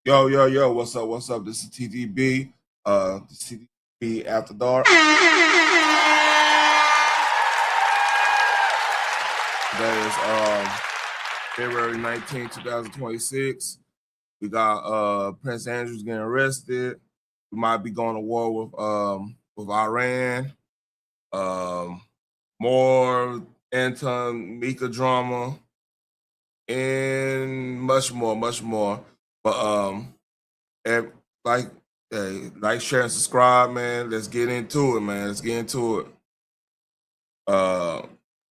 Yo, yo, yo, what's up? What's up? This is TTB, the TTB After Dark. Today is February 19, 2026. We got Prince Andrew's getting arrested. We might be going to war with Iran. More Anton Micca drama and much more, much more. But and like, share, and subscribe, man. Let's get into it, man. Let's get into it.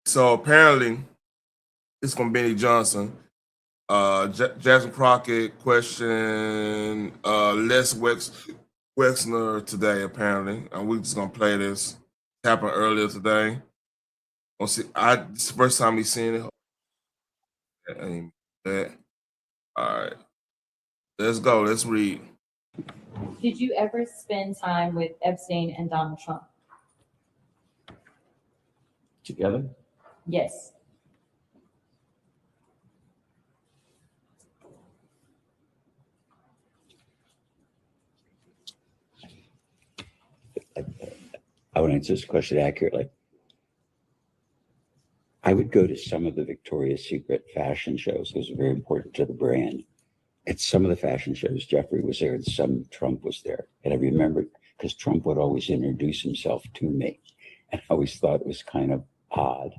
So apparently, it's gonna Benny Johnson. Jackson Crockett question Les Wexner today, apparently. And we're just gonna play this. It happened earlier today. It's the first time we seen it. All right. Let's go. Let's read. Did you ever spend time with Epstein and Donald Trump? Together? Yes. I would answer this question accurately. I would go to some of the Victoria's Secret fashion shows. It was very important to the brand. At some of the fashion shows, Jeffrey was there and some Trump was there. And I remember because Trump would always introduce himself to me. And I always thought it was kind of odd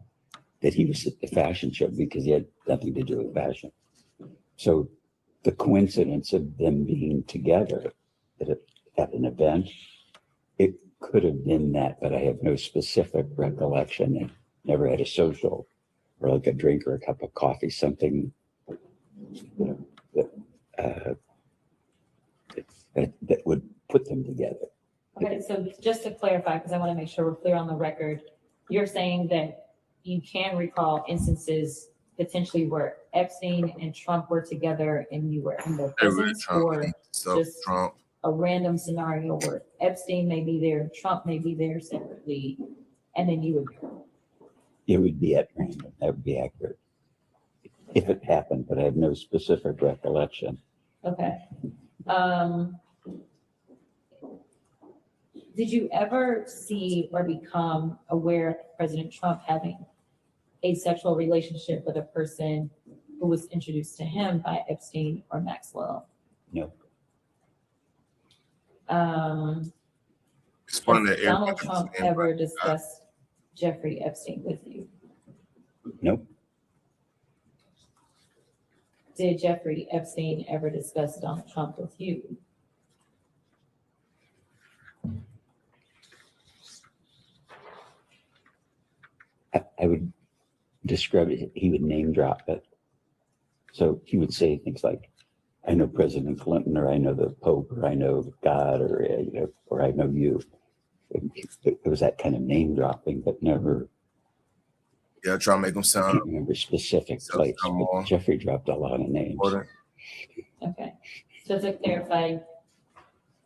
that he was at the fashion show because he had nothing to do with fashion. So the coincidence of them being together at an event, it could have been that, but I have no specific recollection. I never had a social or like a drink or a cup of coffee, something, that would put them together. Okay, so just to clarify, because I want to make sure we're clear on the record, you're saying that you can recall instances potentially where Epstein and Trump were together and you were in their presence, or just Trump. A random scenario where Epstein may be there, Trump may be there separately, and then you would be. It would be at random. That would be accurate if it happened, but I have no specific recollection. Okay. Did you ever see or become aware of President Trump having a sexual relationship with a person who was introduced to him by Epstein or Maxwell? No. Has Donald Trump ever discussed Jeffrey Epstein with you? Nope. Did Jeffrey Epstein ever discuss Donald Trump with you? I would describe it, he would name drop it. So he would say things like, I know President Clinton, or I know the Pope, or I know God, or, or I know you. It was that kind of name dropping, but never. Yeah, try to make them sound. I can't remember specific place. Jeffrey dropped a lot of names. Okay. So to clarify,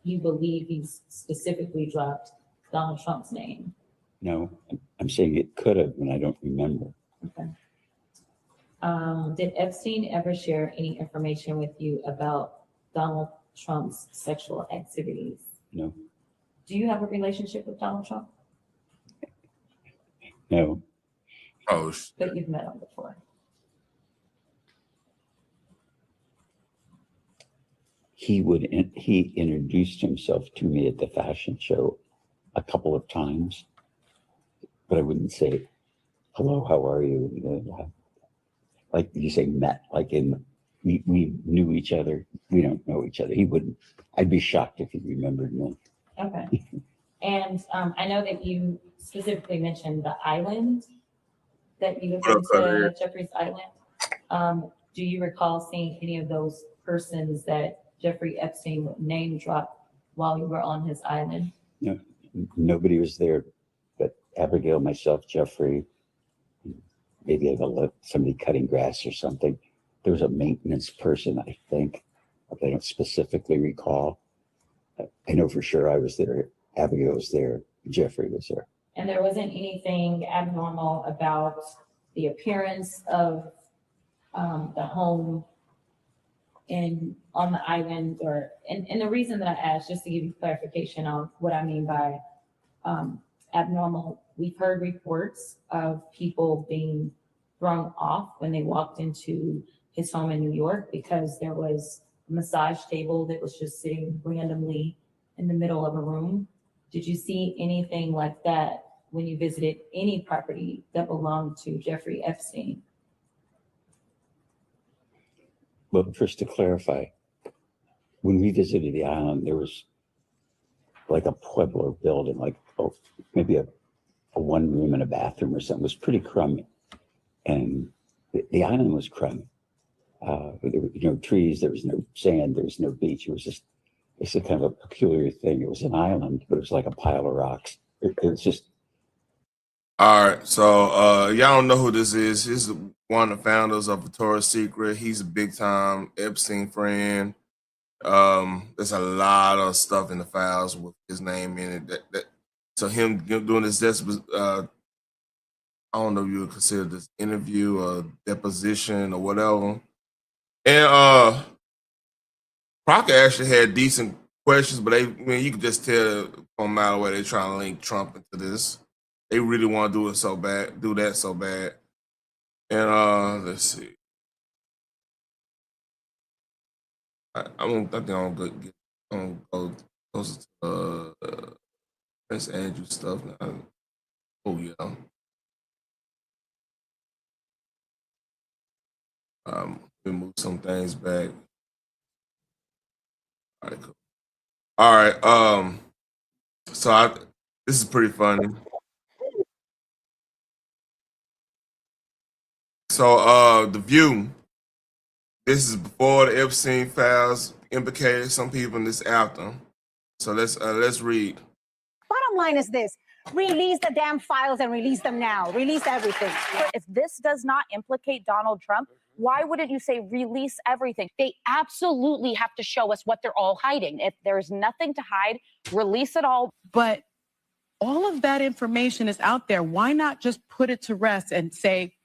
you believe he's specifically dropped Donald Trump's name? No, I'm saying it could have, and I don't remember. Okay. Did Epstein ever share any information with you about Donald Trump's sexual activities? No. Do you have a relationship with Donald Trump? No. Oh, but you've met him before. He introduced himself to me at the fashion show a couple of times, but I wouldn't say, hello, how are you? Like you say, met, like we knew each other. We don't know each other. He wouldn't. I'd be shocked if he remembered me. Okay. And I know that you specifically mentioned the island that you have been to, Jeffrey's Island. Do you recall seeing any of those persons that Jeffrey Epstein would name drop while you were on his island? No, nobody was there but Abigail, myself, Jeffrey. Maybe somebody cutting grass or something. There was a maintenance person, I think, but I don't specifically recall. I know for sure I was there. Abigail was there. Jeffrey was there. And there wasn't anything abnormal about the appearance of the home on the island, and the reason that I asked, just to give you clarification on what I mean by abnormal, we've heard reports of people being thrown off when they walked into his home in New York because there was a massage table that was just sitting randomly in the middle of a room. Did you see anything like that when you visited any property that belonged to Jeffrey Epstein? Well, first to clarify, when we visited the island, there was like a Pueblo building, like maybe a one room and a bathroom or something. It was pretty crummy. And the island was crummy. There were no trees, there was no sand, there was no beach. It was just, it's a kind of a peculiar thing. It was an island, but it was like a pile of rocks. It was just. All right, so y'all don't know who this is. He's one of the founders of Victoria's Secret. He's a big time Epstein friend. There's a lot of stuff in the files with his name in it. So him doing this, I don't know if you would consider this interview or deposition or whatever. And Crockett actually had decent questions, but you could just tell from a mile away they're trying to link Trump into this. They really want to do that so bad. And let's see. I think I'm gonna go closer to Prince Andrew stuff now. Oh yeah. We move some things back. All right, cool. All right. So this is pretty funny. So The View. This is before the Epstein files implicated some people, and this after. So let's read. Bottom line is this: release the damn files and release them now. Release everything. If this does not implicate Donald Trump, why wouldn't you say release everything? They absolutely have to show us what they're all hiding. If there's nothing to hide, release it all. But all of that information is out there. Why not just put it to rest and say,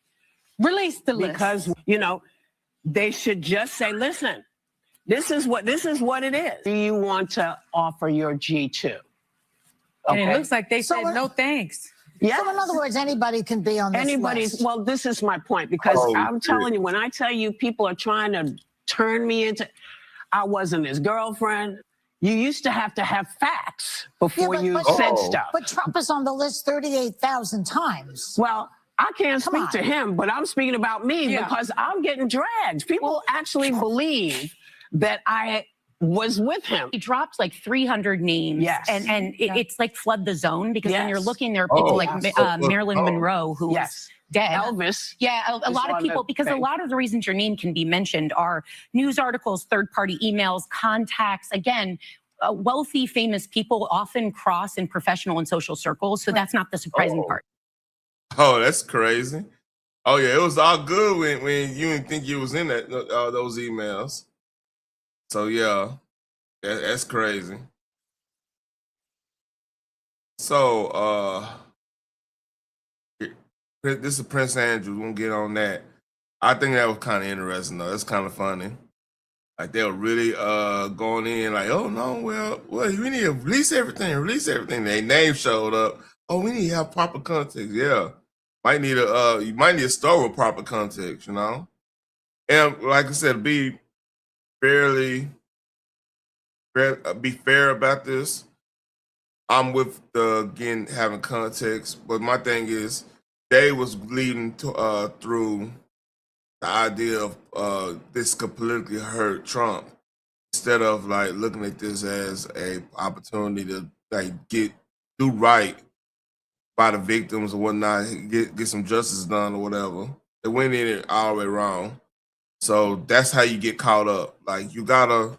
release the list? Because, they should just say, listen, this is what it is. Do you want to offer your G2? Okay. And it looks like they said no thanks. Yeah. So in other words, anybody can be on this list. Well, this is my point, because I'm telling you, when I tell you people are trying to turn me into, I wasn't his girlfriend. You used to have facts before you said stuff. But Trump is on the list 38,000 times. Well, I can't speak to him, but I'm speaking about me because I'm getting dragged. People actually believe that I was with him. He drops like 300 names. Yes. And it's like flood the zone, because when you're looking, there are people like Marilyn Monroe, who was dead. Elvis. Yeah, a lot of people, because a lot of the reasons your name can be mentioned are news articles, third-party emails, contacts. Again, wealthy, famous people often cross in professional and social circles, so that's not the surprising part. Oh, that's crazy. Oh yeah, it was all good when you didn't think you was in those emails. So yeah, that's crazy. So this is Prince Andrew. We'll get on that. I think that was kind of interesting though. That's kind of funny. Like they were really going in like, oh no, well, we need to release everything. Their name showed up. Oh, we need to have proper context. Yeah. You might need a store with proper context, And like I said, be fair about this. I'm with again having context, but my thing is they was leading to through the idea of this could politically hurt Trump, instead of like looking at this as a opportunity to like do right by the victims or whatnot, get some justice done or whatever. They went in it all the way wrong. So that's how you get caught up. Like you gotta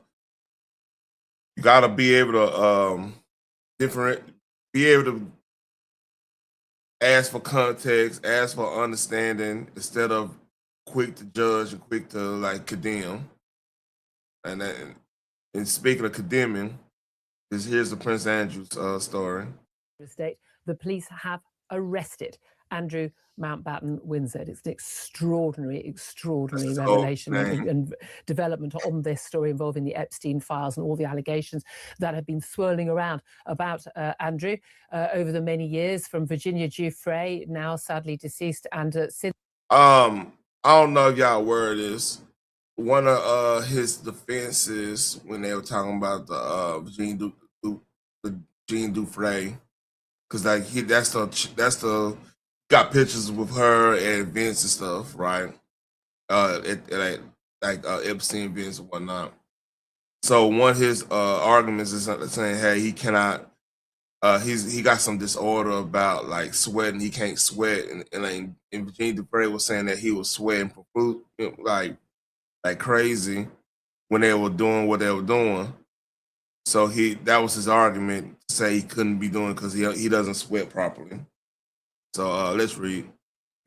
be able to be able to ask for context, ask for understanding, instead of quick to judge and quick to like condemn. And speaking of condemning, here's the Prince Andrew story. State, the police have arrested Andrew Mountbatten wins it. It's an extraordinary So, revelation man. and development on this story involving the Epstein files and all the allegations that have been swirling around about Andrew over the many years, from Virginia Giuffre, now sadly deceased, and I don't know if y'all aware of this. One of his defenses when they were talking about the Virginia Giuffre, because like that's the got pictures with her at events and stuff, right? Epstein events and whatnot. So one of his arguments is saying, hey, he cannot. He got some disorder about like sweating. He can't sweat, and Virginia Giuffre was saying that he was sweating like crazy when they were doing what they were doing. So that was his argument to say he couldn't be doing because he doesn't sweat properly. So let's read.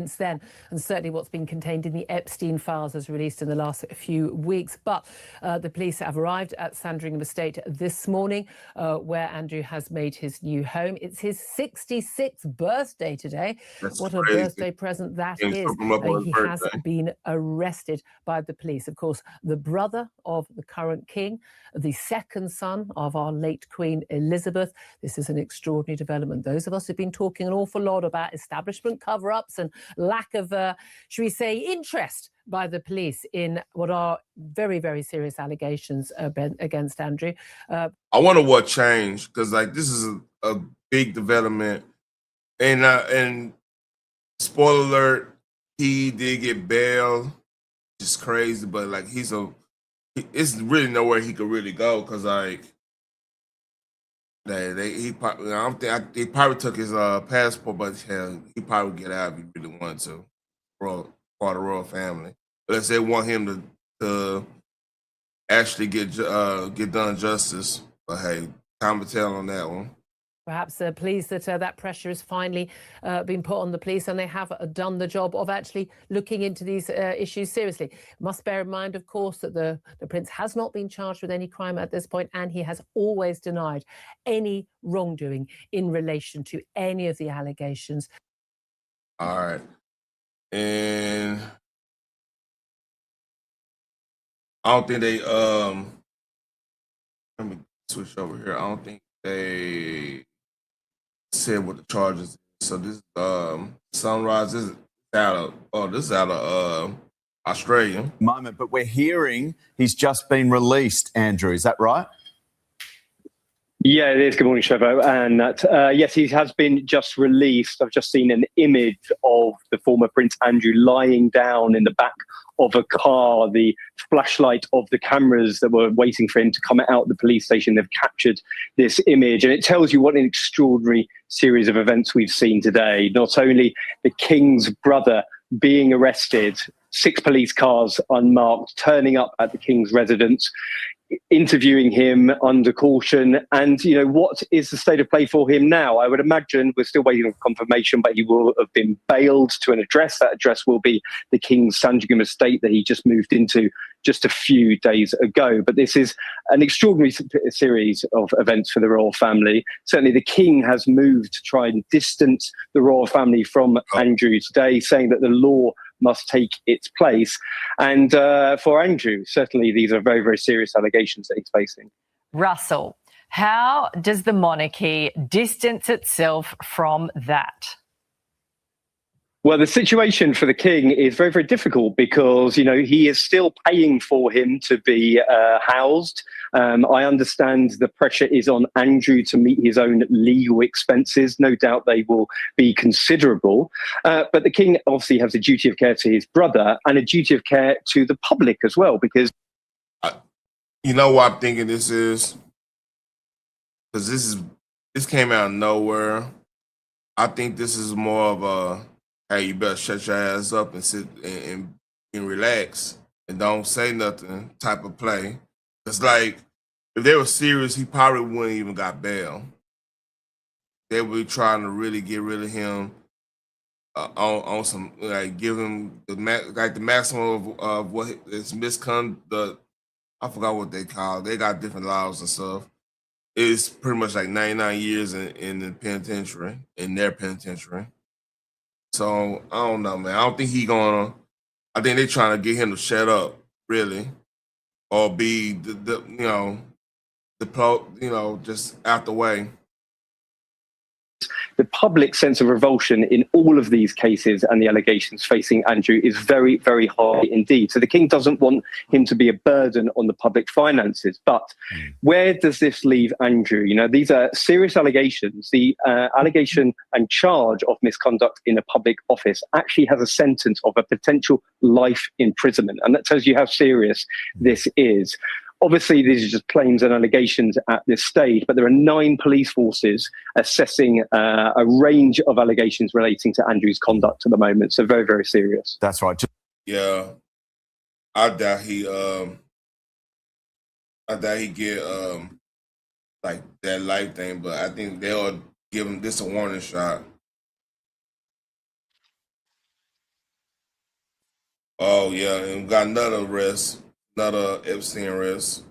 Since then, and certainly what's been contained in the Epstein files as released in the last few weeks. But the police have arrived at Sandringham Estate this morning, where Andrew has made his new home. It's his 66th birthday today. That's what crazy. A birthday present that He is. He has been arrested by the police. Of course, the brother of the current king, the second son of our late Queen Elizabeth. This is an extraordinary development. Those of us who've been talking an awful lot about establishment cover-ups and lack of, should we say, interest by the police in what are very, very serious allegations against Andrew. I wonder what changed, because like this is a big development, and spoiler alert, he did get bail. It's crazy, but like it's really nowhere he could really go, because like he probably took his passport, but hell, he probably would get out if he really wanted to. Part of the royal family, unless they want him to actually get done justice. But hey, time to tell on that one. Perhaps pleased that that pressure has finally been put on the police, and they have done the job of actually looking into these issues seriously. Must bear in mind, of course, that the prince has not been charged with any crime at this point, and he has always denied any wrongdoing in relation to any of the allegations. All right. And I don't think they let me switch over here. I don't think they said what the charges is. So this Sunrise is out of Australia. Moment, but we're hearing he's just been released, Andrew. Is that right? Yeah, it is. Good morning, Chevo. And yes, he has been just released. I've just seen an image of the former Prince Andrew lying down in the back of a car. The flashlight of the cameras that were waiting for him to come out of the police station, they've captured this image. And it tells you what an extraordinary series of events we've seen today. Not only the King's brother being arrested, 6 police cars unmarked, turning up at the King's residence, interviewing him under caution. And, you know, what is the state of play for him now? I would imagine we're still waiting for confirmation, but he will have been bailed to an address. That address will be the King's Sandringham estate that he just moved into just a few days ago. But this is an extraordinary series of events for the royal family. Certainly the King has moved to try and distance the royal family from Andrew today, saying that the law must take its place. And for Andrew, certainly these are very, very serious allegations that he's facing. Russell, how does the monarchy distance itself from that? Well, the situation for the King is very, very difficult because, you know, he is still paying for him to be housed. I understand the pressure is on Andrew to meet his own legal expenses. No doubt they will be considerable. But the King obviously has a duty of care to his brother and a duty of care to the public as well, because... You know what I'm thinking this is? Because this came out of nowhere. I think this is more of a, hey, you better shut your ass up and sit and relax and don't say nothing type of play. It's like, if they were serious, he probably wouldn't even got bail. They would be trying to really get rid of him on some, like, give him the maximum of what is misconduct. I forgot what they call it. They got different laws and stuff. It's pretty much like 99 years in the penitentiary, in their penitentiary. So I don't know, man. I don't think he gonna. I think they're trying to get him to shut up, really, or be just out the way. The public sense of revulsion in all of these cases and the allegations facing Andrew is very, very high indeed. So the king doesn't want him to be a burden on the public finances. But where does this leave Andrew? You know, these are serious allegations. The allegation and charge of misconduct in a public office actually has a sentence of a potential life imprisonment. And that tells you how serious this is. Obviously, these are just claims and allegations at this stage, but there are 9 police forces assessing a range of allegations relating to Andrew's conduct at the moment. So very, very serious. That's right. Yeah, I doubt he get like that life thing, but I think they'll give him this a warning shot. Oh yeah, and we got another arrest. Another Epstein arrest.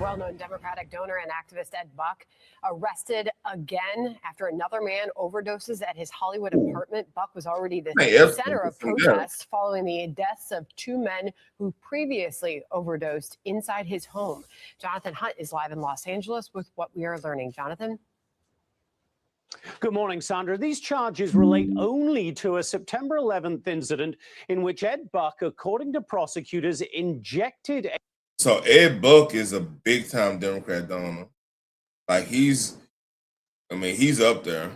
Well-known Democratic donor and activist Ed Buck arrested again after another man overdoses at his Hollywood apartment. Buck was already the center of protests following the deaths of 2 men who previously overdosed inside his home. Jonathan Hunt is live in Los Angeles with what we are learning. Jonathan? Good morning, Sandra. These charges relate only to a September 11th incident in which Ed Buck, according to prosecutors, injected. So Ed Buck is a big-time Democrat donor. Like he's up there.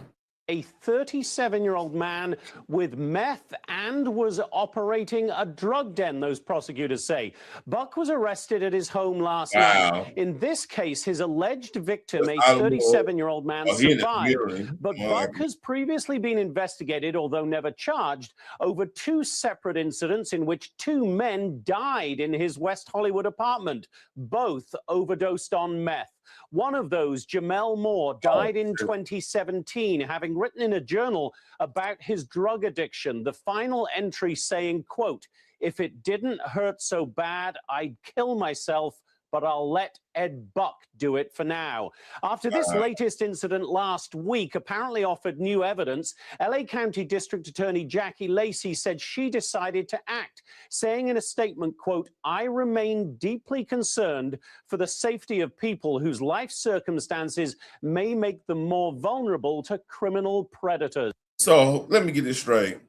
A 37-year-old man with meth and was operating a drug den, those prosecutors say. Buck was arrested at his home last night. In this case, his alleged victim, a 37-year-old man, survived. But Buck has previously been investigated, although never charged, over 2 separate incidents in which 2 men died in his West Hollywood apartment, both overdosed on meth. One of those, Jamel Moore, died in 2017, having written in a journal about his drug addiction. The final entry saying, quote, "If it didn't hurt so bad, I'd kill myself, but I'll let Ed Buck do it for now." After this latest incident last week apparently offered new evidence, LA County District Attorney Jackie Lacey said she decided to act, saying in a statement, quote, "I remain deeply concerned for the safety of people whose life circumstances may make them more vulnerable to criminal predators." So let me get this straight.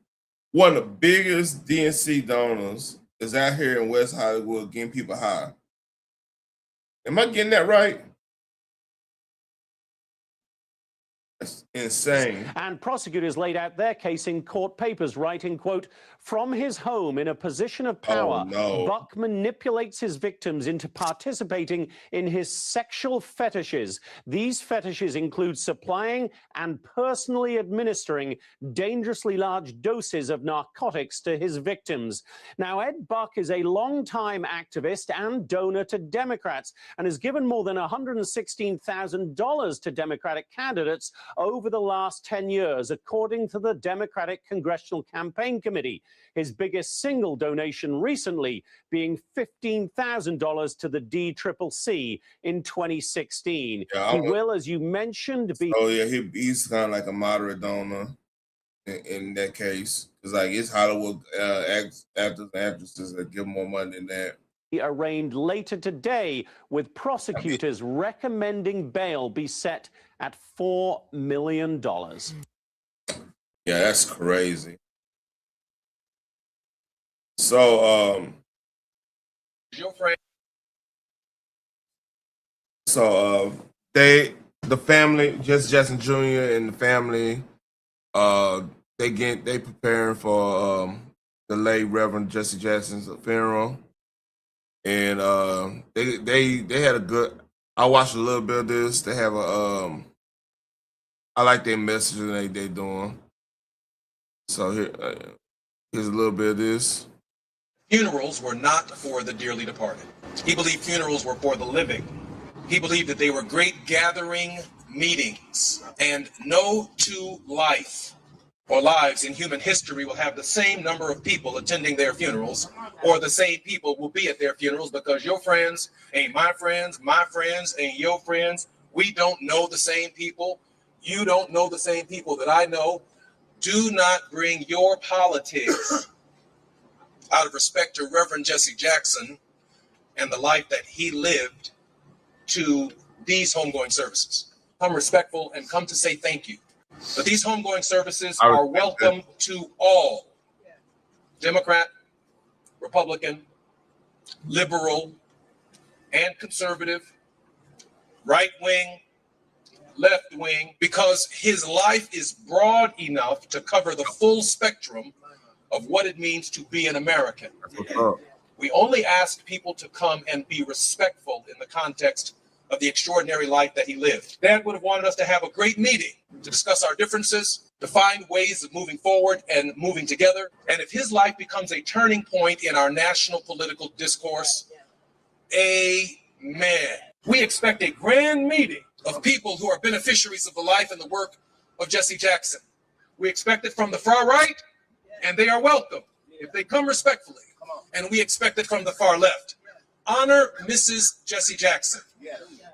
One of the biggest DNC donors is out here in West Hollywood getting people high. Am I getting that right? That's insane. And prosecutors laid out their case in court papers, writing, quote, "From his home in a position of power, Buck manipulates his victims into participating in his sexual fetishes. These fetishes include supplying and personally administering dangerously large doses of narcotics to his victims." Now, Ed Buck is a longtime activist and donor to Democrats and has given more than $116,000 to Democratic candidates over the last 10 years, according to the Democratic Congressional Campaign Committee. His biggest single donation recently being $15,000 to the DCCC in 2016. He will, as you mentioned, be... Oh, yeah, he's kind of like a moderate donor in that case. It's like it's Hollywood actors and actresses that give more money than that. Arraigned later today, with prosecutors recommending bail be set at $4 million. Yeah, that's crazy. So, the family, Jesse Jackson Jr. and the family, they preparing for the late Reverend Jesse Jackson's funeral. And they had a good. I watched a little bit of this. They have a I like their messaging they doing. So here's a little bit of this. Funerals were not for the dearly departed. He believed funerals were for the living. He believed that they were great gathering meetings, and no two life or lives in human history will have the same number of people attending their funerals, or the same people will be at their funerals, because your friends ain't my friends ain't your friends. We don't know the same people. You don't know the same people that I know. Do not bring your politics out of respect to Reverend Jesse Jackson and the life that he lived to these homegoing services. Come respectful and come to say thank you. But these homegoing services are welcome to all, Democrat, Republican, liberal, and conservative, right wing, left wing, because his life is broad enough to cover the full spectrum of what it means to be an American. We only ask people to come and be respectful in the context of the extraordinary life that he lived. Dad would have wanted us to have a great meeting to discuss our differences, to find ways of moving forward and moving together. And if his life becomes a turning point in our national political discourse, amen. We expect a grand meeting of people who are beneficiaries of the life and the work of Jesse Jackson. We expect it from the far right, and they are welcome if they come respectfully. And we expect it from the far left. Honor Mrs. Jesse Jackson.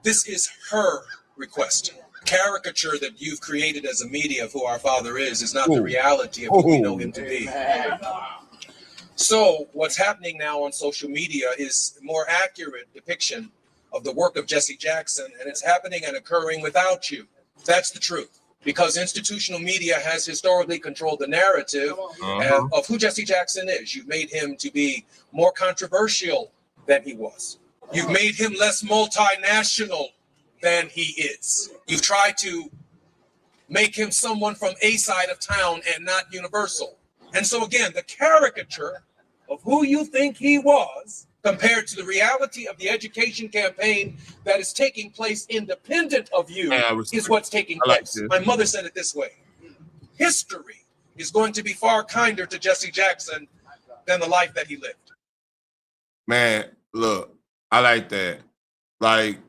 This is her request. Caricature that you've created as a media of who our father is not the reality of who we know him to be. So what's happening now on social media is a more accurate depiction of the work of Jesse Jackson, and it's happening and occurring without you. That's the truth. Because institutional media has historically controlled the narrative of who Jesse Jackson is. You've made him to be more controversial than he was. You've made him less multinational than he is. You've tried to make him someone from a side of town and not universal. And so again, the caricature of who you think he was compared to the reality of the education campaign that is taking place independent of you is what's taking place. My mother said it this way: history is going to be far kinder to Jesse Jackson than the life that he lived. Man, look, I like that. Like,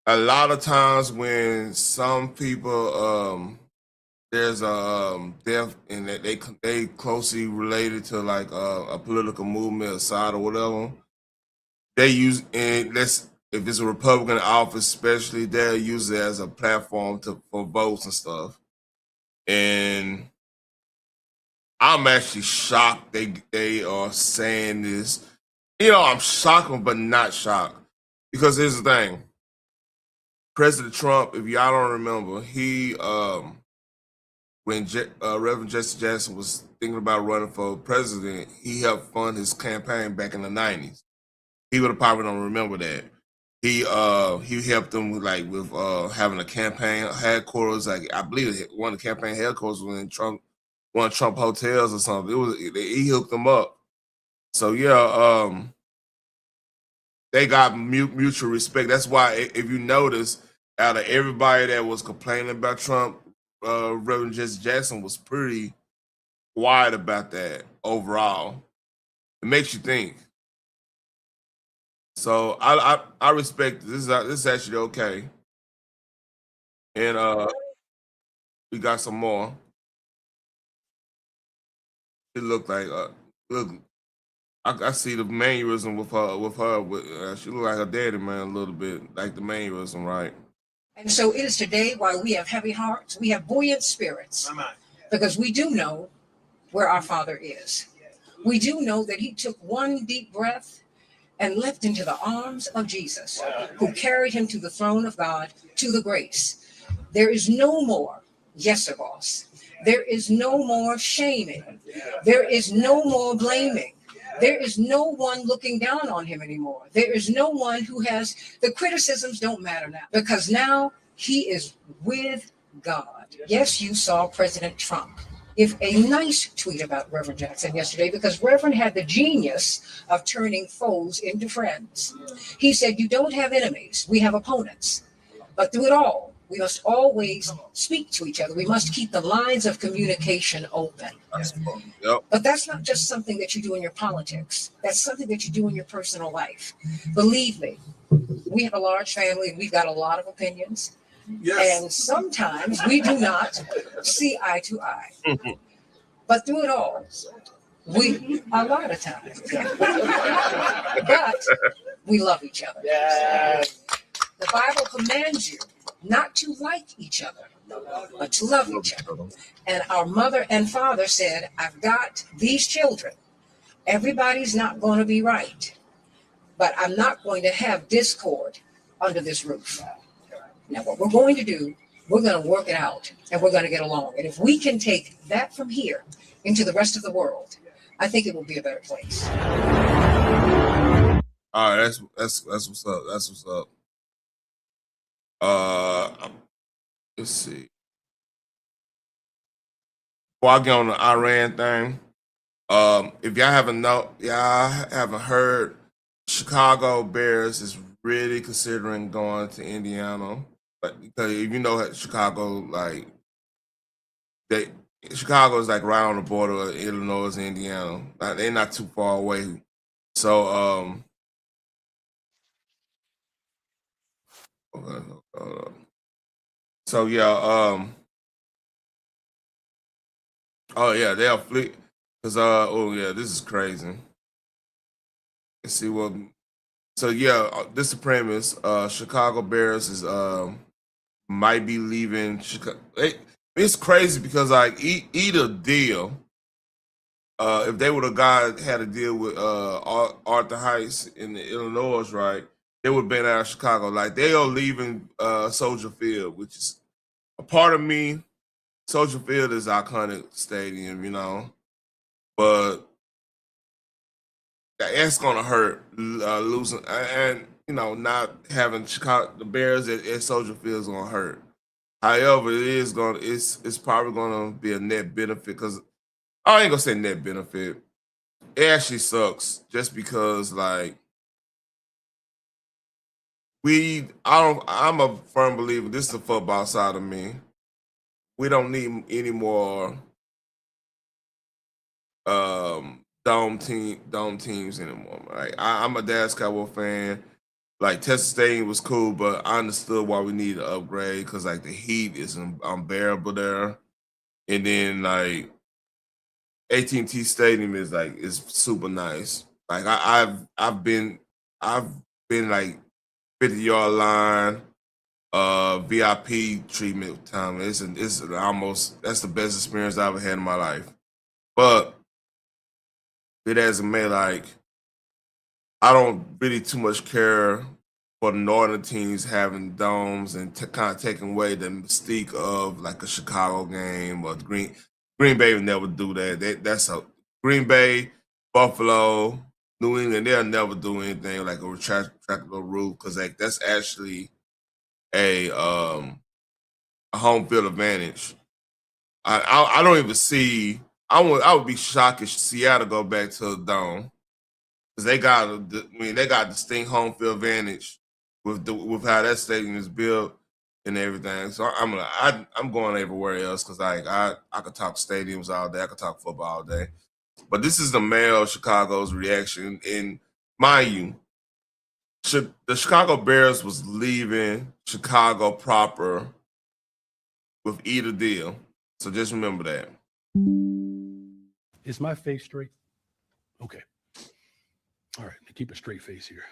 a lot of times when some people, there's a death and they closely related to like a political movement, a side or whatever, they use, and if it's a Republican office especially, they'll use it as a platform for votes and stuff. And I'm actually shocked they are saying this. I'm shocked, but not shocked. Because here's the thing. President Trump, if y'all don't remember, he when Reverend Jesse Jackson was thinking about running for president, he helped fund his campaign back in the 90s. People probably don't remember that. He helped them with having a campaign headquarters. Like, I believe one of the campaign headquarters was in one of Trump hotels or something. He hooked them up. So yeah, they got mutual respect. That's why, if you notice, out of everybody that was complaining about Trump, Reverend Jesse Jackson was pretty quiet about that overall. It makes you think. So I respect this. This is actually okay. And we got some more. It looked like I see the mannerism with her. She look like her daddy, man, a little bit like the mannerism, right? And so it is today, while we have heavy hearts, we have buoyant spirits, because we do know where our Father is. We do know that he took one deep breath and leapt into the arms of Jesus, who carried him to the throne of God, to the grace. There is no more yes-a-boss. There is no more shaming. There is no more blaming. There is no one looking down on him anymore. There is no one who has, the criticisms don't matter now, because now he is with God. Yes, you saw President Trump give a nice tweet about Reverend Jackson yesterday, because Reverend had the genius of turning foes into friends. He said, you don't have enemies, we have opponents. But through it all, we must always speak to each other. We must keep the lines of communication open. But that's not just something that you do in your politics. That's something that you do in your personal life. Believe me, we have a large family and we've got a lot of opinions. Yes. And sometimes we do not see eye to eye. But through it all, a lot of times, but we love each other. The Bible commands you not to like each other, but to love each other. And our mother and father said, I've got these children. Everybody's not going to be right, but I'm not going to have discord under this roof. Now, what we're going to do, we're going to work it out and we're going to get along. And if we can take that from here into the rest of the world, I think it will be a better place. All right, that's what's up. That's what's up. Let's see. Before I get on the Iran thing, if y'all haven't heard, Chicago Bears is really considering going to Indiana, but because you know Chicago, like Chicago is like right on the border of Illinois and Indiana. Like, they're not too far away. So so yeah, oh yeah, they'll flee because oh yeah, this is crazy. Let's see what. So yeah, this is the premise. Chicago Bears is might be leaving Chicago. It's crazy because like either deal. If they would have had a deal with Arthur Heights in the Illinois, right? They would have been out of Chicago. Like they are leaving Soldier Field, which is a part of me. Soldier Field is an iconic stadium, you know, but it's gonna hurt losing and you know not having Chicago the Bears at Soldier Field is gonna hurt. However, it's probably gonna be a net benefit because I ain't gonna say net benefit. It actually sucks just because like I'm a firm believer, this is the football side of me. We don't need any more dome teams anymore. Right? I'm a Dallas Cowboy fan. Like Texas Stadium was cool, but I understood why we need to upgrade because like the heat is unbearable there. And then like AT&T Stadium is super nice. Like I've been like 50-yard line, VIP treatment time. It's almost that's the best experience I ever had in my life. But it hasn't made like I don't really too much care for the northern teams having domes and kind of taking away the mystique of like a Chicago game or Green Bay would never do that. That's a Green Bay, Buffalo, New England. They'll never do anything like a retractable roof because like that's actually a home field advantage. I don't even see. I would be shocked if Seattle go back to a dome because they got a distinct home field advantage with how that stadium is built and everything. So I'm going everywhere else because I could talk stadiums all day. I could talk football all day. But this is the male Chicago's reaction. And mind you, the Chicago Bears was leaving Chicago proper with either deal. So just remember that. Is my face straight? Okay. All right, keep a straight face here.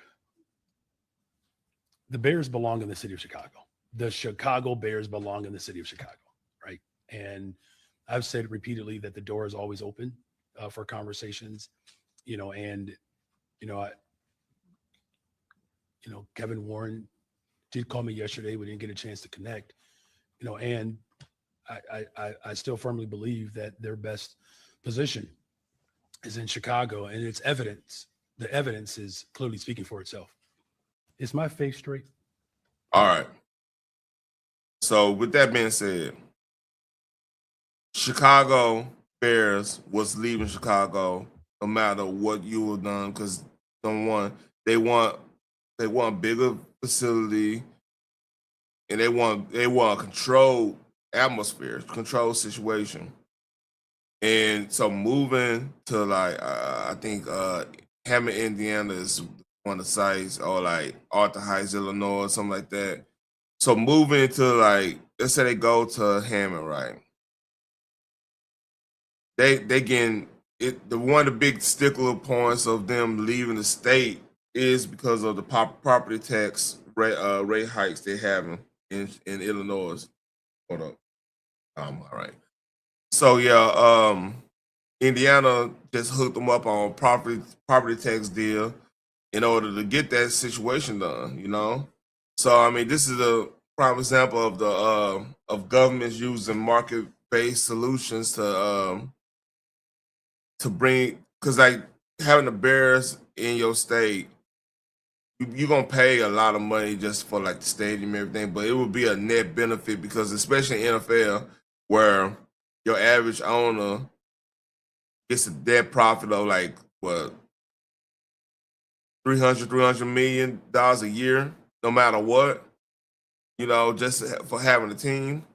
The Bears belong in the city of Chicago. The Chicago Bears belong in the city of Chicago, right? And I've said repeatedly that the door is always open for conversations, and Kevin Warren did call me yesterday. We didn't get a chance to connect, and I still firmly believe that their best position is in Chicago, and it's evidence. The evidence is clearly speaking for itself. Is my face straight? All right. So with that being said, Chicago Bears was leaving Chicago no matter what you have done because they want a bigger facility and they want a controlled atmosphere, controlled situation. And so moving to like I think Hammond, Indiana is one of the sites, or like Arthur Heights, Illinois, or something like that. So moving to like, let's say they go to Hammond, right? They getting it. One of the big stickler points of them leaving the state is because of the property tax rate hikes they're having. in Illinois. Hold up. All right. So Indiana just hooked them up on property tax deal in order to get that situation done. So I mean, this is a prime example of the of governments using market-based solutions to bring, because like having the Bears in your state, you're gonna pay a lot of money just for like the stadium and everything, but it would be a net benefit because especially in NFL, where your average owner gets a net profit of like what $300 million a year, no matter what, just for having a team.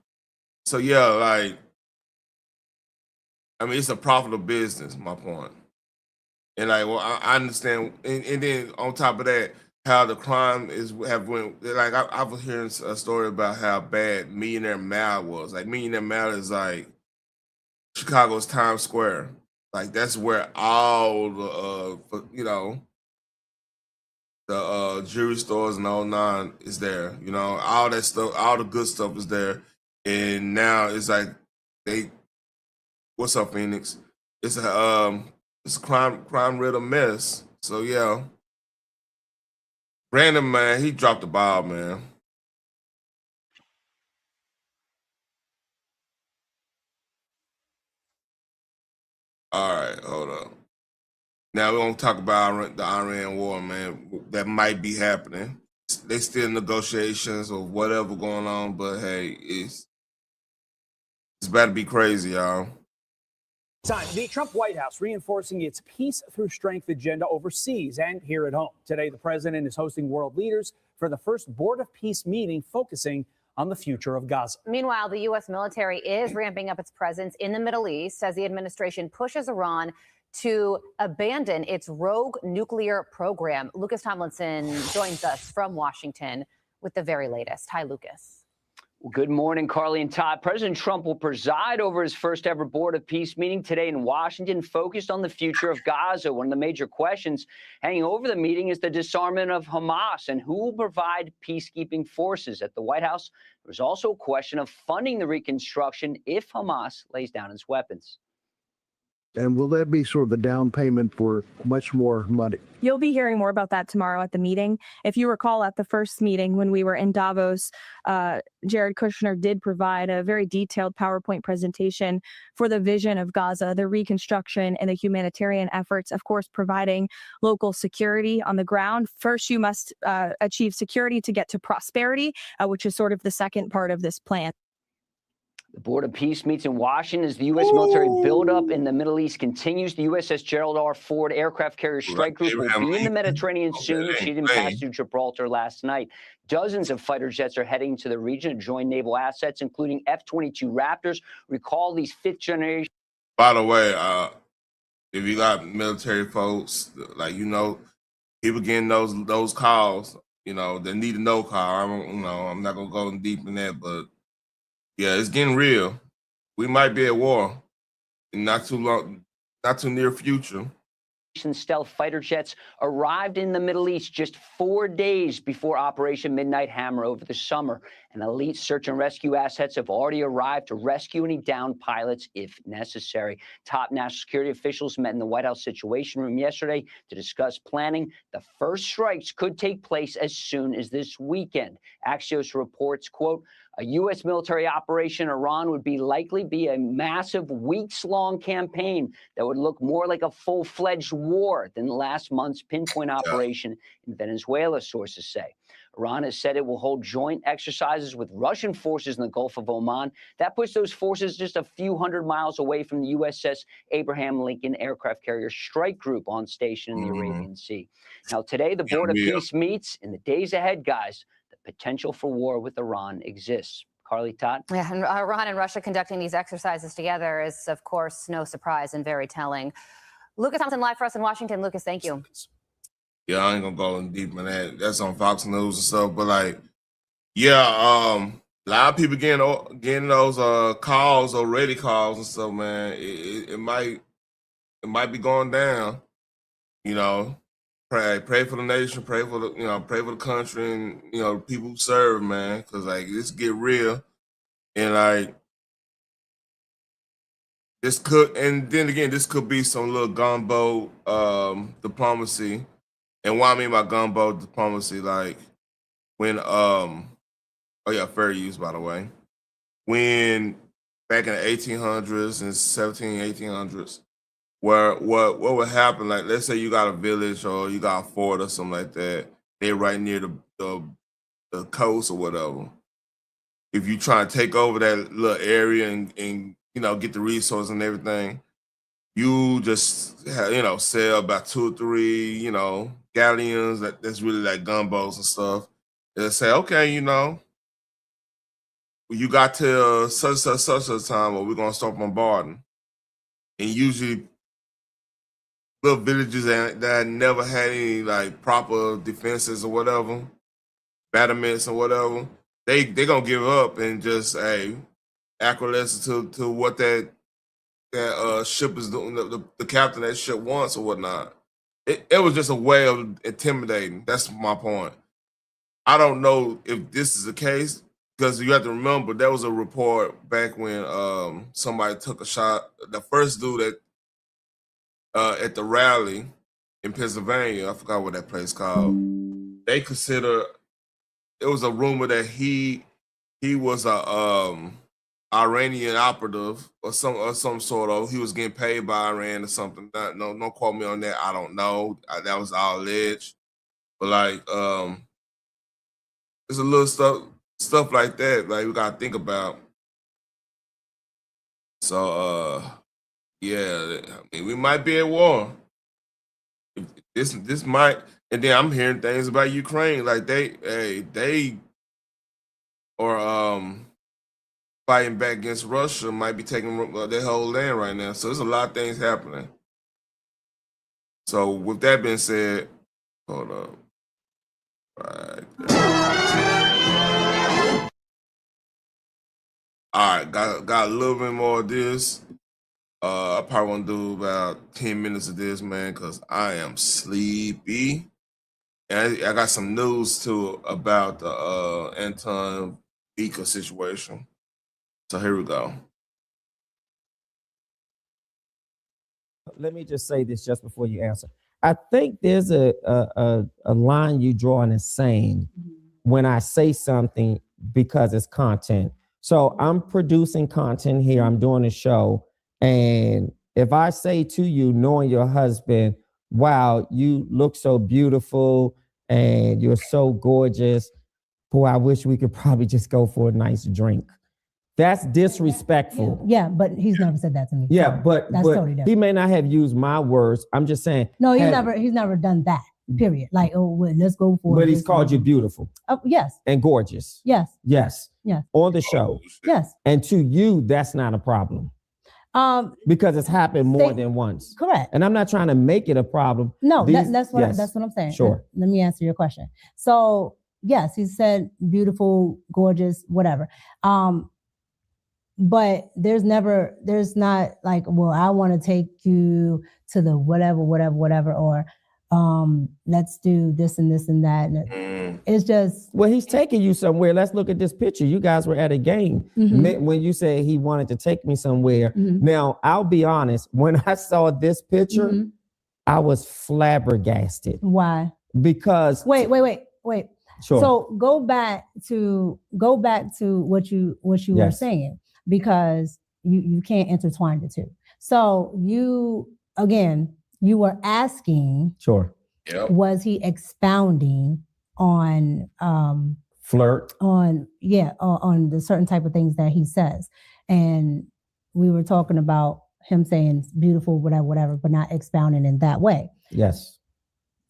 So like I mean, it's a profitable business. My point, and like, well, I understand, and then on top of that, how the crime went. Like I was hearing a story about how bad Millionaire Mile was. Like Millionaire Mile is like Chicago's Times Square. Like that's where all the jewelry stores and all nine is there. All that stuff, all the good stuff is there. And now it's like what's up, Phoenix? It's a crime riddle mess. So Brandon, man, he dropped the ball, man. All right, hold up. Now we're gonna talk about the Iran war, man. That might be happening. They still in negotiations or whatever going on, but hey, it's about to be crazy, y'all. Time. The Trump White House reinforcing its peace through strength agenda overseas and here at home. Today, the president is hosting world leaders for the first Board of Peace meeting focusing on the future of Gaza. Meanwhile, the U.S. military is ramping up its presence in the Middle East as the administration pushes Iran to abandon its rogue nuclear program. Lucas Tomlinson joins us from Washington with the very latest. Hi, Lucas. Well, good morning, Carly and Todd. President Trump will preside over his first ever Board of Peace meeting today in Washington, focused on the future of Gaza. One of the major questions hanging over the meeting is the disarmament of Hamas and who will provide peacekeeping forces. At the White House, there's also a question of funding the reconstruction if Hamas lays down its weapons. And will that be sort of the down payment for much more money? You'll be hearing more about that tomorrow at the meeting. If you recall, at the first meeting when we were in Davos, Jared Kushner did provide a very detailed PowerPoint presentation for the vision of Gaza, the reconstruction and the humanitarian efforts, of course, providing local security on the ground. First, you must achieve security to get to prosperity, which is sort of the second part of this plan. The Board of Peace meets in Washington as the U.S. military buildup in the Middle East continues. The USS Gerald R. Ford aircraft carrier strike group will be in the Mediterranean soon. She didn't pass through Gibraltar last night. Dozens of fighter jets are heading to the region to join naval assets, including F-22 Raptors. Recall these fifth generation. By the way, if you got military folks, like people getting those calls, they need to know call. I'm not gonna go deep in that, but. Yeah, it's getting real. We might be at war in not too near future. Stealth fighter jets arrived in the Middle East just 4 days before Operation Midnight Hammer over the summer. And elite search and rescue assets have already arrived to rescue any downed pilots if necessary. Top national security officials met in the White House Situation Room yesterday to discuss planning. The first strikes could take place as soon as this weekend. Axios reports, quote, a U.S. military operation in Iran would likely be a massive weeks-long campaign that would look more like a full-fledged war than last month's pinpoint operation in Venezuela, sources say. Iran has said it will hold joint exercises with Russian forces in the Gulf of Oman. That puts those forces just a few hundred miles away from the USS Abraham Lincoln aircraft carrier strike group on station in the Arabian Sea. Now, today, the Board of Peace meets. In the days ahead, guys, the potential for war with Iran exists. Carly, Todd? Yeah, and Iran and Russia conducting these exercises together is, of course, no surprise and very telling. Lucas Thompson, live for us in Washington. Lucas, thank you. Yeah, I ain't gonna go in deep in that. That's on Fox News and stuff. But like, a lot of people getting those calls and stuff, man. It might be going down. pray for the nation, pray for the country, and people who serve, man, because like this get real, and like this could, and then again, this could be some little gumbo diplomacy. And what I mean by gumbo diplomacy, like when oh yeah, fair use, by the way. When back in the 1800s and 1800s, where what would happen, like let's say you got a village or you got a fort or something like that, they're right near the coast or whatever. If you try to take over that little area and get the resources and everything, you just sell about 2 or 3 galleons that's really like gunboats and stuff. They'll say, okay, you got till such a time, or we're gonna start bombarding. And usually, little villages that never had any like proper defenses or whatever, battlements or whatever, they gonna give up and just acquiesce to what that ship is doing, the captain of that ship wants or whatnot. It was just a way of intimidating. That's my point. I don't know if this is the case, because you have to remember there was a report back when somebody took a shot. The first dude at the rally in Pennsylvania, I forgot what that place called. They consider, it was a rumor that he was a Iranian operative or some sort of, he was getting paid by Iran or something. Don't quote me on that. I don't know. That was all alleged. But like there's a little stuff like that, like we gotta think about. So yeah, I mean, we might be at war. This might, and then I'm hearing things about Ukraine, like they are fighting back against Russia, might be taking their whole land right now. So there's a lot of things happening. So with that being said, hold up. Right there. All right, got a little bit more of this. I probably want to do about 10 minutes of this, man, because I am sleepy. And I got some news too about the Anton Micca situation. So here we go. Let me just say this just before you answer. I think there's a line you draw in the sand when I say something because it's content. So I'm producing content here. I'm doing a show. And if I say to you, knowing your husband, wow, you look so beautiful and you're so gorgeous. Boy, I wish we could probably just go for a nice drink. That's disrespectful. Yeah, but he's never said that to me. Yeah, but totally different. He may not have used my words. I'm just saying. No, he's never done that. Period. Like, oh, well, let's go for it. But he's called you beautiful. Oh, yes. And gorgeous. Yes. Yes. Yes. On the show. Yes. And to you, that's not a problem. Because it's happened more than once. Correct. And I'm not trying to make it a problem. No, that's what I'm saying. Sure. Let me answer your question. So yes, he said beautiful, gorgeous, whatever. But there's not like, well, I want to take you to the whatever, or let's do this and this and that. And it's just, well, he's taking you somewhere. Let's look at this picture. You guys were at a game when you said he wanted to take me somewhere. Now, I'll be honest, when I saw this picture, I was flabbergasted. Why? Because wait. Sure. So go back to what you were saying, because you can't intertwine the two. So you were asking, sure, was he expounding on flirt, on the certain type of things that he says, and we were talking about him saying beautiful, whatever, but not expounding in that way. Yes.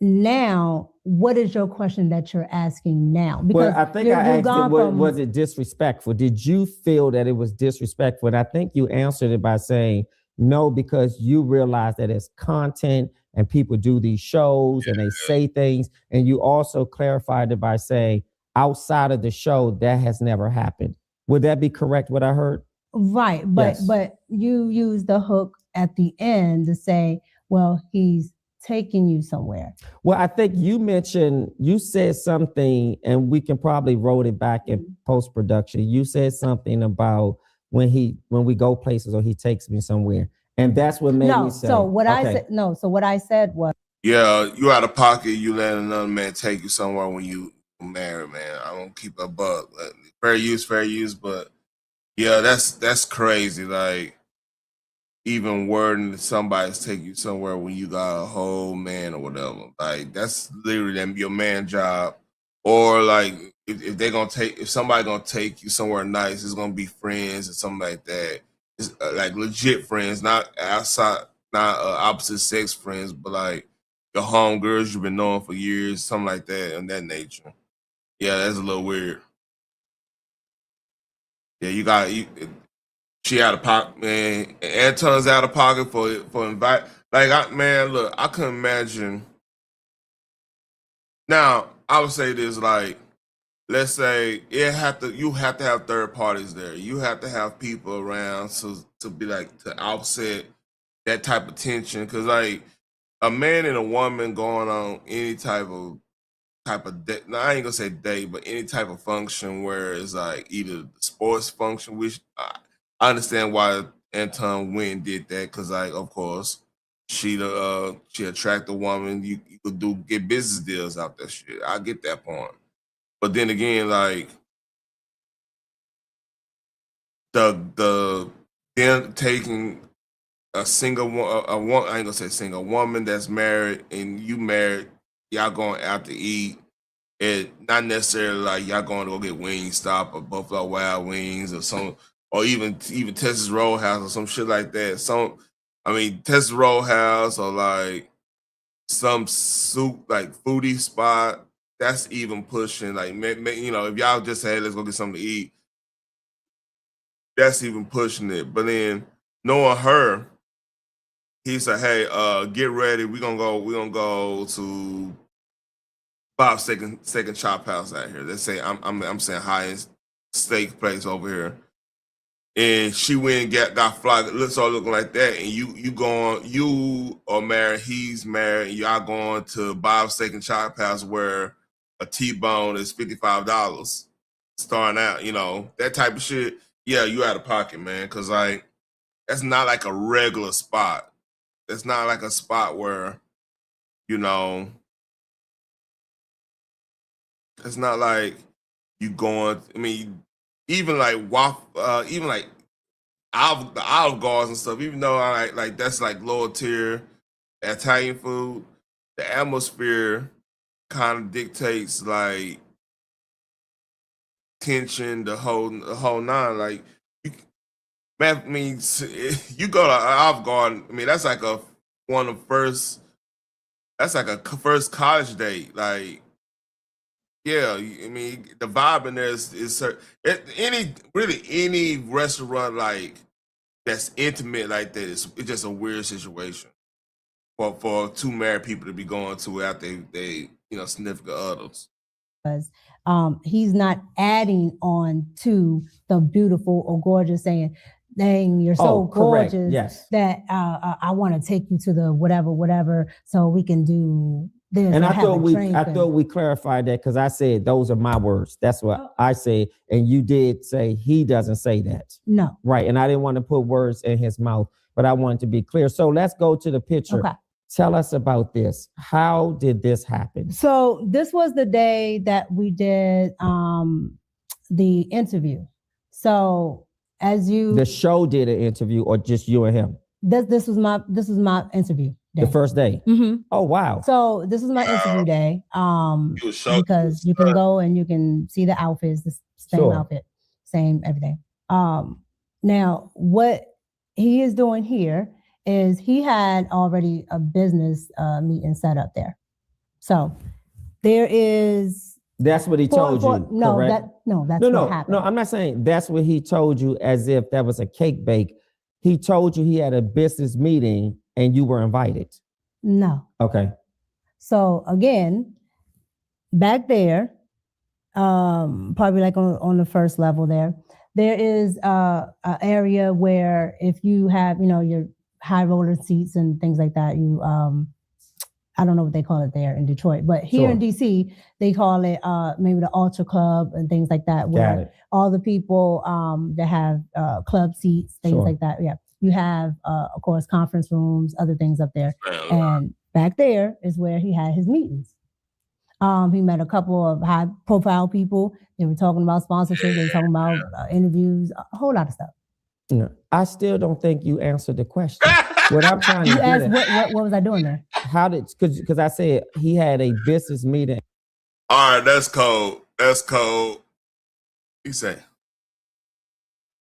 Now, what is your question that you're asking now? Because I think I asked it, was it disrespectful? Did you feel that it was disrespectful? And I think you answered it by saying no, because you realize that it's content and people do these shows and they say things. And you also clarified it by saying outside of the show, that has never happened. Would that be correct, what I heard? Right. But you use the hook at the end to say, well, he's taking you somewhere. Well, I think you said something, and we can probably roll it back in post-production. You said something about when we go places or he takes me somewhere. And that's what made me say. So what I said was, Yeah, you out of pocket, you let another man take you somewhere when you married, man. I don't keep a buck. Fair use, but yeah, that's crazy. Like, even wording somebody's take you somewhere when you got a whole man or whatever. Like, that's literally your man job. Or like if somebody gonna take you somewhere nice, it's gonna be friends or something like that. It's like legit friends, not outside, not opposite sex friends, but like your homegirls you've been knowing for years, something like that, and that nature. Yeah, that's a little weird. Yeah, she out of pocket, man. Anton's out of pocket for invite. Like, look, I couldn't imagine. Now, I would say this, like, let's say you have to have third parties there. You have to have people around to be like to offset that type of tension. Cause like a man and a woman going on any type of date, no, I ain't gonna say date, but any type of function where it's like either the sports function, which I understand why Anton went and did that, because like of course she attract a woman, you could get business deals out that shit. I get that point. But then again, like the then taking a single one, I ain't gonna say single woman that's married and you married, y'all going out to eat. It not necessarily like y'all going to go get Wingstop or Buffalo Wild Wings or even Texas Roadhouse or some shit like that. Texas Roadhouse or like some soup like foodie spot. That's even pushing. Like, if y'all just say, hey, let's go get something to eat, that's even pushing it. But then knowing her, he said, hey, get ready. We're gonna go to Bob's second chop house out here. Let's say I'm saying highest steak place over here. And she went and got fly, looking like that, and you are married, he's married, and y'all going to Bob's second chop house where a T-bone is $55 starting out, that type of shit. Yeah, you out of pocket, man, because like that's not like a regular spot. It's not like a spot where, it's not like you going. Even like even like the Olive Gardens and stuff. Even though I like that's like lower tier Italian food, the atmosphere kind of dictates like tension, the whole nine. Like, you go to Olive Garden. That's like a first college date. Like, yeah, the vibe in there is any restaurant like that's intimate like that. It's just a weird situation for two married people to be going to without they significant others. Because he's not adding on to the beautiful or gorgeous, saying, dang, you're so gorgeous, yes, that I want to take you to the whatever so we can do this. And I thought we clarified that, because I said those are my words. That's what I said, and you did say he doesn't say that. No. Right, and I didn't want to put words in his mouth, but I wanted to be clear. So let's go to the picture. Okay. Tell us about this. How did this happen? So this was the day that we did the interview. So the show did an interview, or just you and him? This was my interview day. The first day. Mm-hmm. Oh wow. So this is my interview day. Because you can go and you can see the outfits, the same outfit, same everything. Now what he is doing here is he had already a business meeting set up there. So there is. That's what he told you. No, correct? That's what happened. No, I'm not saying that's what he told you as if that was a cake bake. He told you he had a business meeting and you were invited. No. Okay. So again, back there, probably like on the first level there is a area where if you have, your high roller seats and things like that, I don't know what they call it there in Detroit, but here in DC, they call it maybe the Ultra Club and things like that, where all the people that have club seats, things like that. Yeah. You have, of course, conference rooms, other things up there. And back there is where he had his meetings. He met a couple of high profile people. They were talking about sponsorship. They were talking about interviews, a whole lot of stuff. No, I still don't think you answered the question. What I'm trying to You get asked at, what was I doing there? how did, because I said he had a business meeting. All right, that's cold. That's cold. He said,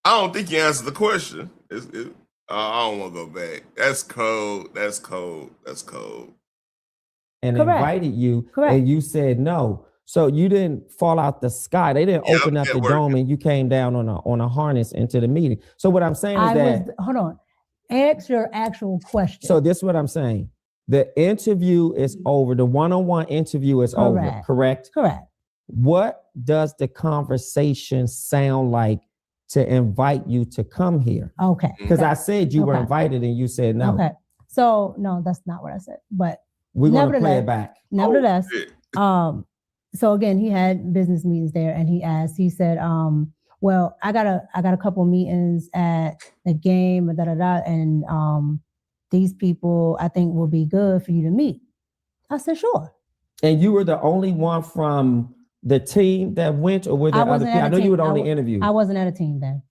I don't think you answered the question. I don't want to go back. That's cold. That's cold. That's cold. And Correct. invited you, Correct. and you said no. So you didn't fall out the sky. They didn't open up the dome, and you came down on a harness into the meeting. So what I'm saying is hold on. Ask your actual question. So this is what I'm saying. The interview is over. The one-on-one interview is over. Correct? Correct. What does the conversation sound like to invite you to come here? Okay. Because I said you were invited and you said no. Okay. So no, that's not what I said. But we're gonna play it back. Nevertheless, so again, he had business meetings there, and he said, well, I got a couple meetings at the game, and these people I think will be good for you to meet. I said, sure. And you were the only one from the team that went, or were there other people? I know you were on the interview. I wasn't at a team then.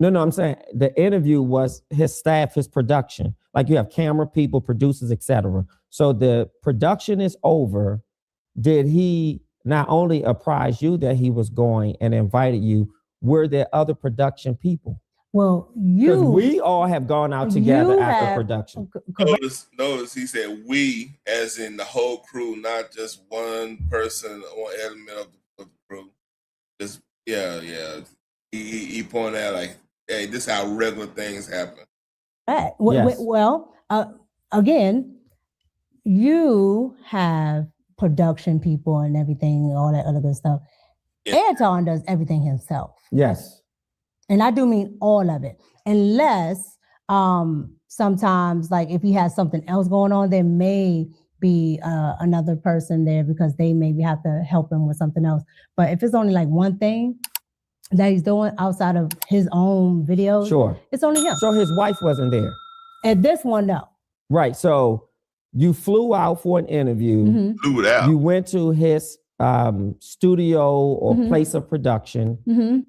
No, I'm saying the interview was his staff, his production. Like you have camera people, producers, etc. So the production is over. Did he not only apprise you that he was going and invited you, were there other production people? Well, because we all have gone out together after production. Notice he said we, as in the whole crew, not just one person, one element of the crew. Just He pointed out like, hey, this is how regular things happen. Right. Well, again, you have production people and everything, all that other good stuff. Anton does everything himself. Yes. And I do mean all of it. Unless sometimes, like if he has something else going on, there may be another person there because they maybe have to help him with something else. But if it's only like one thing that he's doing outside of his own videos, sure, it's only him. So his wife wasn't there. At this one, no. Right. So you flew out for an interview. Flew out. You went to his studio or place of production.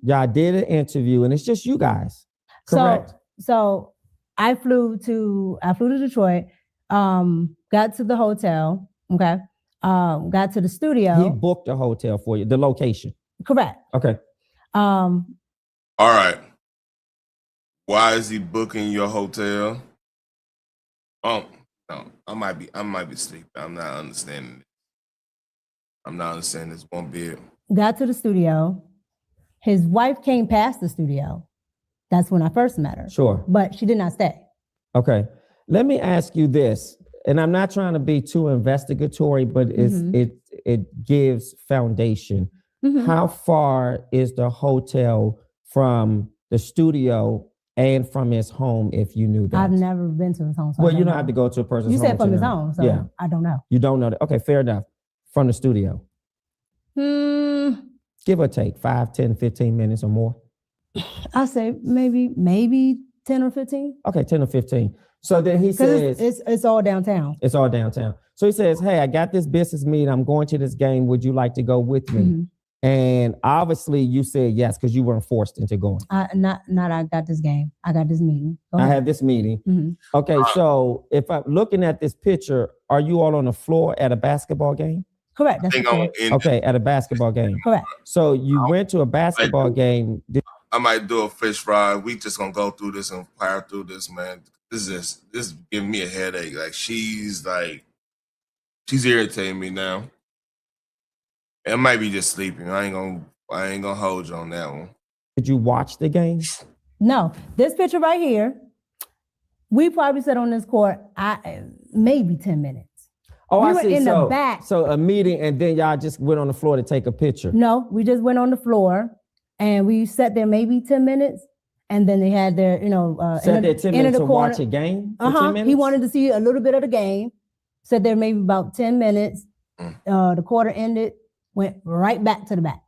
Y'all did an interview, and it's just you guys. Correct. So I flew to Detroit. Got to the hotel. Okay. Got to the studio. He booked a hotel for you. The location. Correct. Okay. All right. Why is he booking your hotel? No, I might be sleeping. I'm not understanding this one bit. Got to the studio. His wife came past the studio. That's when I first met her. Sure. But she did not stay. Okay. Let me ask you this, and I'm not trying to be too investigatory, but it gives foundation. How far is the hotel from the studio and from his home, if you knew that? I've never been to his home. So well, you don't have to go to a person's home. You said from his home, so yeah. I don't know. You don't know that. Okay, fair enough. From the studio. Give or take 5, 10, 15 minutes or more. I say maybe 10 or 15. Okay, 10 or 15. So then he says it's all downtown. It's all downtown. So he says, hey, I got this business meeting. I'm going to this game. Would you like to go with me? And obviously you said yes, because you weren't forced into going. I got this game. I got this meeting. I have this meeting. Okay, so if I'm looking at this picture, are you all on the floor at a basketball game? Correct. That's okay, at a basketball game. Correct. So you went to a basketball game. I might do a fish fry. We just gonna go through this and power through this, man. This is giving me a headache. Like she's irritating me now. It might be just sleeping. I ain't gonna hold you on that one. Did you watch the game? No. This picture right here, we probably sat on this court maybe 10 minutes. Oh, we I were see. in So, the back. So a meeting, and then y'all just went on the floor to take a picture. No, we just went on the floor and we sat there maybe 10 minutes. And then they had their, sat there 10 minutes to watch a game? For 10 minutes? He wanted to see a little bit of the game. Sat there maybe about 10 minutes. The quarter ended, went right back to the back.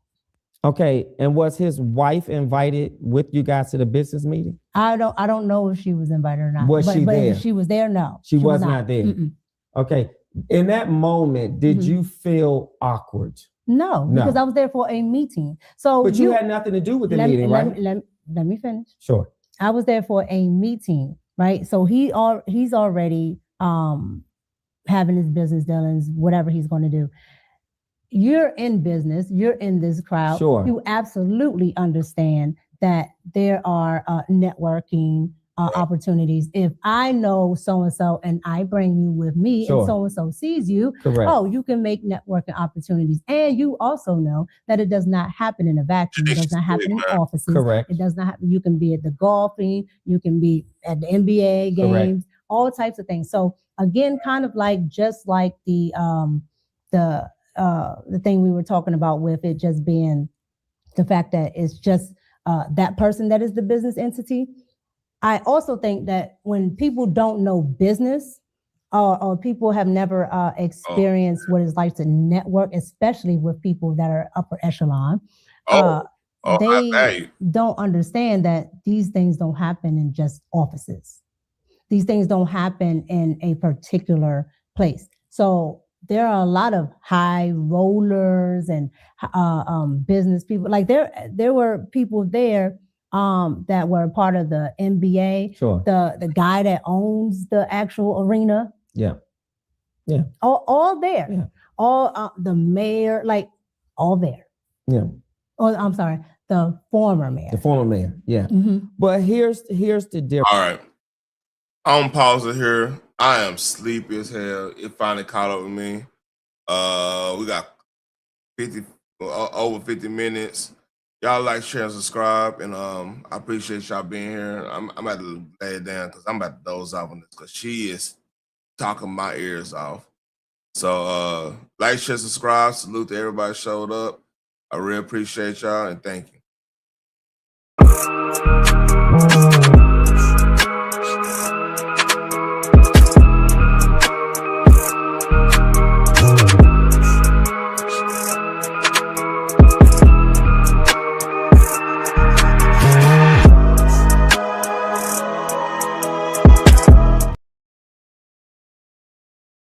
Okay, and was his wife invited with you guys to the business meeting? I don't know if she was invited or not. Was she there? If she was there, no. She was not there. Mm-mm. Okay. In that moment, did Mm-hmm. you feel awkward? No, because I was there for a meeting. So But you had nothing to do with the meeting, right? Let me finish. Sure. I was there for a meeting, right? So he's already having his business dealings, whatever he's going to do. You're in business, you're in this crowd. Sure. You absolutely understand that there are networking opportunities. If I know so-and-so and I bring you with me Sure. and so-and-so sees you, Correct. oh, you can make networking opportunities. And you also know that it does not happen in a vacuum. It does not happen in offices. Correct. It does not happen. You can be at the golfing, you can be at the NBA games, Correct. all types of things. So again, kind of like just like the thing we were talking about with it just being the fact that it's just that person that is the business entity. I also think that when people don't know business or people have never experienced what it's like to network, especially with people that are upper echelon, they don't understand that these things don't happen in just offices. These things don't happen in a particular place. So there are a lot of high rollers and business people. Like there were people there that were part of the NBA. Sure. The guy that owns the actual arena. Yeah. Yeah. All there. Yeah. All the mayor, like all there. Yeah. Oh, I'm sorry, the former mayor. The former mayor. Yeah. Mm-hmm. But here's the difference. All right. I'm pausing here. I am sleepy as hell. It finally caught up with me. We got over 50 minutes. Y'all like, share, and subscribe, and I appreciate y'all being here. I'm about to lay it down because I'm about to doze off on this because she is talking my ears off. So like, share, subscribe. Salute to everybody who showed up. I really appreciate y'all and thank you.